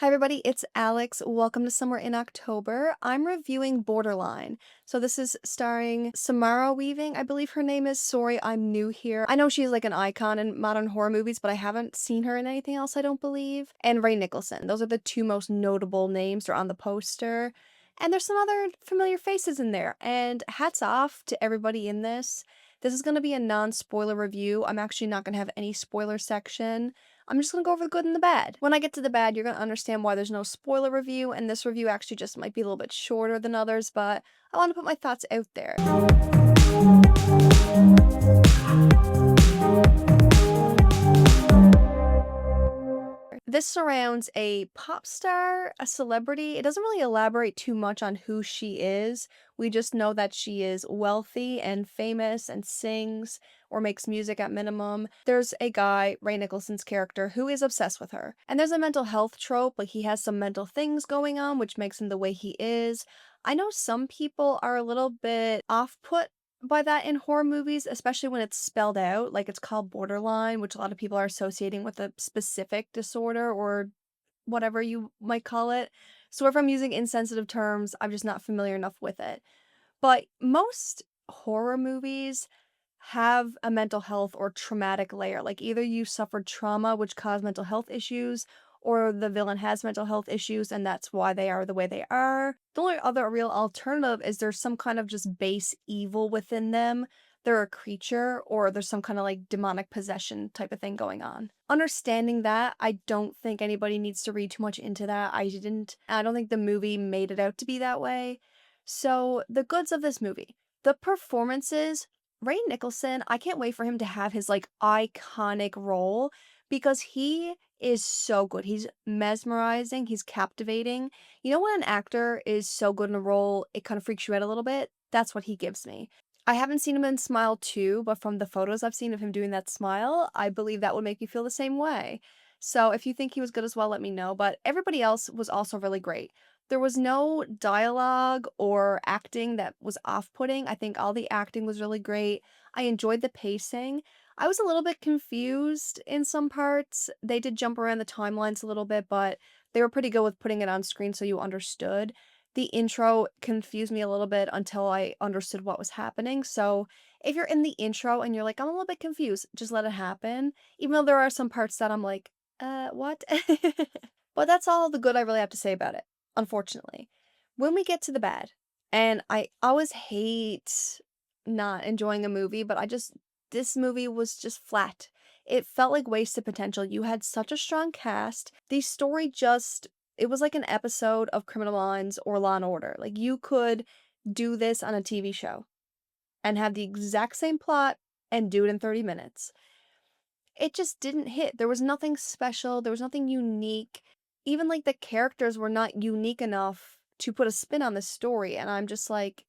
Hi, everybody, it's Alex. Welcome to Somewhere in October. I'm reviewing Borderline. So, this is starring Samara Weaving, I believe her name is. Sorry, I'm new here. I know she's like an icon in modern horror movies, but I haven't seen her in anything else, I don't believe. And Ray Nicholson. Those are the two most notable names. They're on the poster. And there's some other familiar faces in there. And hats off to everybody in this. This is going to be a non-spoiler review. I'm actually not going to have any spoiler section. I'm just gonna go over the good and the bad. When I get to the bad, you're gonna understand why there's no spoiler review, and this review actually just might be a little bit shorter than others, but I want to put my thoughts out there. This surrounds a pop star, a celebrity. It doesn't really elaborate too much on who she is. We just know that she is wealthy and famous and sings or makes music at minimum. There's a guy, Ray Nicholson's character, who is obsessed with her. And there's a mental health trope, like he has some mental things going on, which makes him the way he is. I know some people are a little bit off-put by that in horror movies, especially when it's spelled out, like it's called borderline, which a lot of people are associating with a specific disorder or whatever you might call it. So if I'm using insensitive terms, I'm just not familiar enough with it. But most horror movies have a mental health or traumatic layer. Like either you suffered trauma which caused mental health issues, or the villain has mental health issues and that's why they are the way they are. The only other real alternative is there's some kind of just base evil within them. They're a creature, or there's some kind of like demonic possession type of thing going on. Understanding that, I don't think anybody needs to read too much into that. I don't think the movie made it out to be that way. So, the goods of this movie. The performances, Ray Nicholson, I can't wait for him to have his like iconic role because he is so good. He's mesmerizing, he's captivating. You know when an actor is so good in a role, it kind of freaks you out a little bit? That's what he gives me. I haven't seen him in Smile 2, but from the photos I've seen of him doing that smile, I believe that would make me feel the same way. So if you think he was good as well, let me know. But everybody else was also really great. There was no dialogue or acting that was off-putting. I think all the acting was really great. I enjoyed the pacing. I was a little bit confused in some parts. They did jump around the timelines a little bit, but they were pretty good with putting it on screen so you understood. The intro confused me a little bit until I understood what was happening. So if you're in the intro and you're like, I'm a little bit confused, just let it happen. Even though there are some parts that I'm like, what? But that's all the good I really have to say about it, unfortunately. When we get to the bad, and I always hate not enjoying a movie, but this movie was just flat. It felt like wasted potential. You had such a strong cast. The story just, it was like an episode of Criminal Minds or Law and Order. Like you could do this on a TV show and have the exact same plot and do it in 30 minutes. It just didn't hit. There was nothing special, there was nothing unique. Even, like, the characters were not unique enough to put a spin on the story, and I'm just like,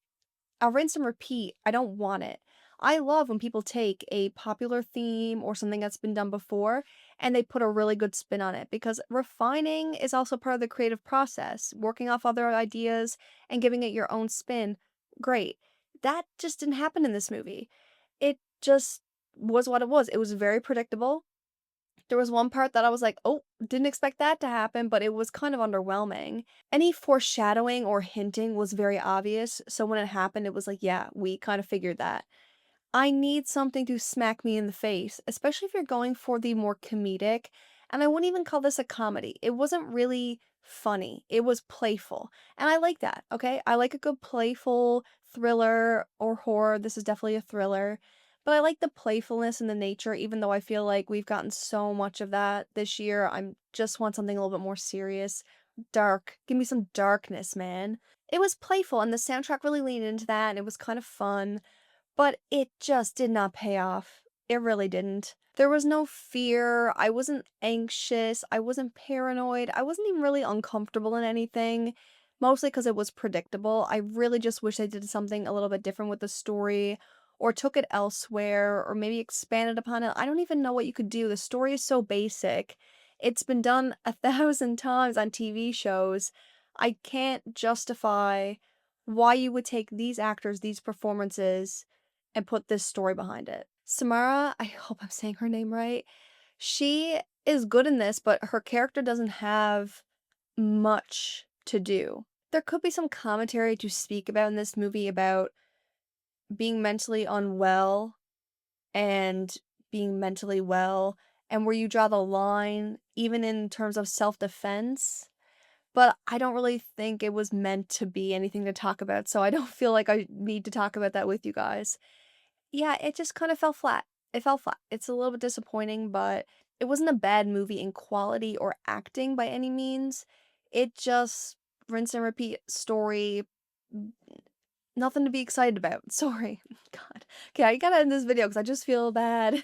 I'll rinse and repeat, I don't want it. I love when people take a popular theme or something that's been done before, and they put a really good spin on it, because refining is also part of the creative process, working off other ideas and giving it your own spin, great. That just didn't happen in this movie. It just was what it was. It was very predictable. There was one part that I was like, "Oh, didn't expect that to happen," but it was kind of underwhelming. Any foreshadowing or hinting was very obvious, so when it happened, it was like, "Yeah, we kind of figured that." I need something to smack me in the face, especially if you're going for the more comedic, and I wouldn't even call this a comedy. It wasn't really funny. It was playful, and I like that, okay? I like a good playful thriller or horror. This is definitely a thriller, but I like the playfulness and the nature, even though I feel like we've gotten so much of that this year. I'm just want something a little bit more serious, dark. Give me some darkness, man. It was playful, and the soundtrack really leaned into that, and it was kind of fun. But it just did not pay off. It really didn't. There was no fear, I wasn't anxious, I wasn't paranoid, I wasn't even really uncomfortable in anything, mostly because it was predictable. I really just wish they did something a little bit different with the story, or took it elsewhere, or maybe expanded upon it. I don't even know what you could do. The story is so basic. It's been done 1,000 times on TV shows. I can't justify why you would take these actors, these performances, and put this story behind it. Samara, I hope I'm saying her name right. She is good in this, but her character doesn't have much to do. There could be some commentary to speak about in this movie about being mentally unwell and being mentally well, and where you draw the line, even in terms of self-defense, but I don't really think it was meant to be anything to talk about, so I don't feel like I need to talk about that with you guys. Yeah, it just kinda fell flat. It fell flat. It's a little bit disappointing, but it wasn't a bad movie in quality or acting by any means. It just rinse and repeat story, n nothing to be excited about. Sorry. God. Okay, I gotta end this video because I just feel bad.